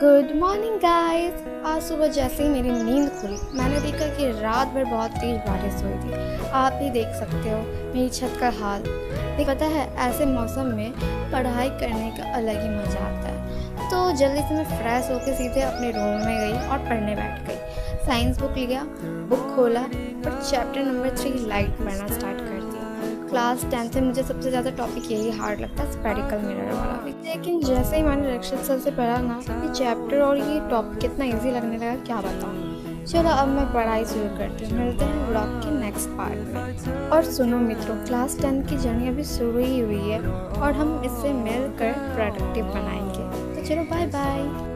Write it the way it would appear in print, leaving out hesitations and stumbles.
Good morning guys. आज सुबह जैसे ही मेरी नींद खुली मैंने देखा कि रात भर बहुत तेज़ बारिश हुई थी। आप भी देख सकते हो मेरी छत का हाल। पता है ऐसे मौसम में पढ़ाई करने का अलग ही मज़ा आता है। तो जल्दी से मैं फ्रेश होकर सीधे अपने रूम में गई और पढ़ने बैठ गई। साइंस बुक लिया, बुक खोला और चैप्टर नंबर 3 लाइट पढ़ना स्टार्ट कर दिया। क्लास 10th में मुझे सबसे ज़्यादा टॉपिक यही हार्ड लगता है, स्पेरिकल मिरर वाला। लेकिन जैसे ही मैंने रक्षित सर से पढ़ा ना, ये चैप्टर और ये टॉपिक कितना इजी लगने लगा क्या बताऊँ। चलो अब मैं पढ़ाई शुरू करती हूँ। मिलते हैं ब्लॉग के नेक्स्ट पार्ट में। और सुनो मित्रों, क्लास 10 की जर्नी अभी शुरू ही हुई है और हम इससे मिलकर प्रोडक्टिव बनाएंगे। तो चलो बाय बाय।